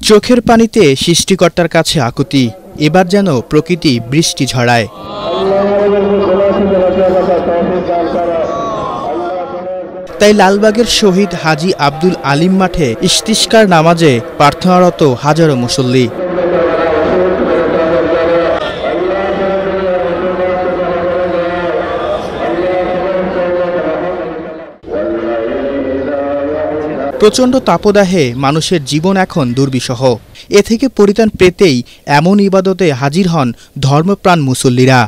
চোখের পানিতে সৃষ্টিকর্তার কাছে আকুতি, এবার যেন প্রকৃতি বৃষ্টি ঝরায়। তাই লালবাগের শহীদ হাজী আব্দুল আলিম মাঠে ইস্তিসকার নামাজে প্রার্থনারত হাজারো মুসল্লি। প্রচণ্ড তাপদাহে মানুষের জীবন এখন দুর্বিষহ। এ থেকে পরিত্রাণ পেতেই এমন ইবাদতে হাজির হন ধর্মপ্রাণ মুসল্লিরা।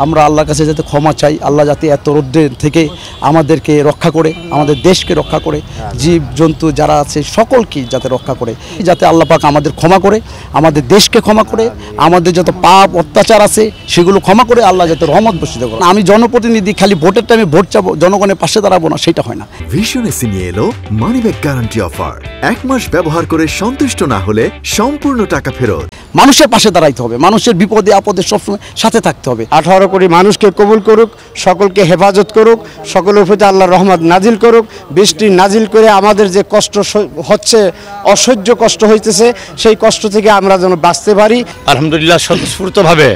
আমরা আল্লাহর কাছে যাতে ক্ষমা চাই, আল্লাহ যাতে এত রৌদ্রের থেকে আমাদেরকে রক্ষা করে, আমাদের দেশকে রক্ষা করে, জীব জন্তু যারা আছে সকলকে যাতে রক্ষা করে, যাতে আল্লাহ পাক আমাদের ক্ষমা করে, আমাদের দেশকে ক্ষমা করে, আমাদের যত পাপ অত্যাচার আছে সেগুলো ক্ষমা করে আল্লাহ যাতে রহমত বর্ষিত করে। আমি জনপ্রতিনিধি খালি ভোটের টাইমে ভোট চাবো, জনগণের পাশে দাঁড়াবো না, সেটা হয় না। ভিশন এসি নিয়ে এলো মানি ব্যাক গ্যারান্টি অফার। 1 মাস ব্যবহার করে সন্তুষ্ট না হলে সম্পূর্ণ টাকা ফেরত। মানুষের পাশে দাঁড়াইতে হবে, মানুষের বিপদে আপদে সবসময় সাথে থাকতে হবে। 18 কোটি মানুষকে কবুল করুক, সকলকে হেফাজত করুক, সকলের প্রতি আল্লাহর রহমত নাজিল করুক, বৃষ্টি নাজিল করে আমাদের যে কষ্ট হচ্ছে, অসহ্য কষ্ট হইতেছে, সেই কষ্ট থেকে আমরা যেন বাঁচতে পারি। আলহামদুলিল্লাহ স্বতঃস্ফূর্তভাবে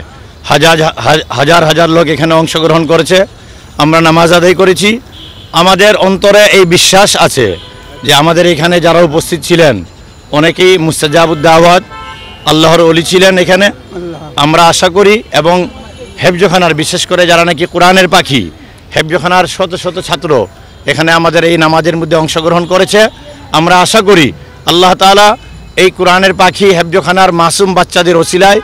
হাজার হাজার লোক এখানে অংশগ্রহণ করেছে, আমরা নামাজ আদায় করেছি। আমাদের অন্তরে এই বিশ্বাস আছে যে আমাদের এখানে যারা উপস্থিত ছিলেন অনেকেই মুস্তাজাবুদ দাওয়াত আল্লাহর ওলি ছিলেন এখানে। আমরা আশা করি এবং হেফজখানার বিশেষ করে যারা নাকি কোরআনের পাখি, হেফজখানার শত শত ছাত্র এখানে আমাদের এই নামাজের মধ্যে অংশগ্রহণ করেছে। আমরা আশা করি আল্লাহ তাআলা এই কোরআনের পাখি হেফজখানার মাসুম বাচ্চাদের ওসিলায়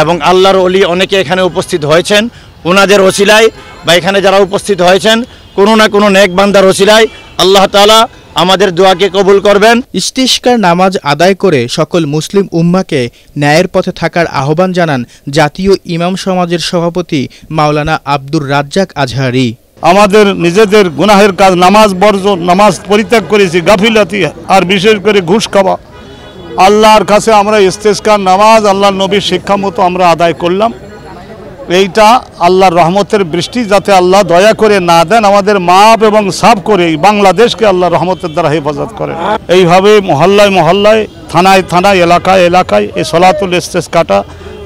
এবং আল্লাহর ওলি অনেকে এখানে উপস্থিত হয়েছেন, ওনাদের ওসিলায় বা এখানে যারা উপস্থিত হয়েছেন কোনো না কোনো নেক বান্দার ওসিলায় আল্লাহ তাআলা আমাদের দোয়াকে কবুল করবেন। ইস্তিসকার নামাজ আদায় করে সকল মুসলিম উম্মাকে ন্যায়ের পথে থাকার আহ্বান জানান জাতীয় ইমাম সমাজের সভাপতি মাওলানা আব্দুর রাজ্জাক আজহারি। আমাদের নিজেদের গুনাহের কাজ, নামাজ বর্জন, নামাজ পরিত্যাগ করেছি, গাফিলাতি আর বিশেষ করে ঘুষ খাওয়া, আল্লাহর কাছে আমরা ইস্তিসকার নামাজ আল্লাহর নবীর শিক্ষা মতো আমরা আদায় করলাম। এইটা আল্লাহর রহমতের বৃষ্টি যাতে আল্লাহ দয়া করে না দেন, আমাদের মাপ এবং সাফ করে বাংলাদেশকে আল্লাহ রহমতের দ্বারা হেফাজত করে। এইভাবে মহল্লায় মহল্লায়, থানায় থানায়, এলাকায় এলাকায় এই সলাতুল ইস্তিসকাটা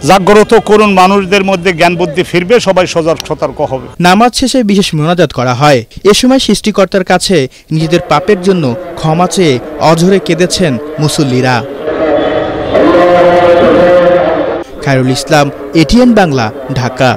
জাগ্রত করুন, মানুষদের মধ্যে জ্ঞান বুদ্ধি ফিরবে, সবাই সতর্ক হবে। নামাজ শেষে বিশেষ মোনাজাত করা হয়। এ সময় সৃষ্টিকর্তার কাছে নিজেদের পাপের জন্য ক্ষমা চেয়ে অঝরে কেঁদেছেন মুসল্লিরা। খায়রুল ইসলাম, এটিএন বাংলা, ঢাকা।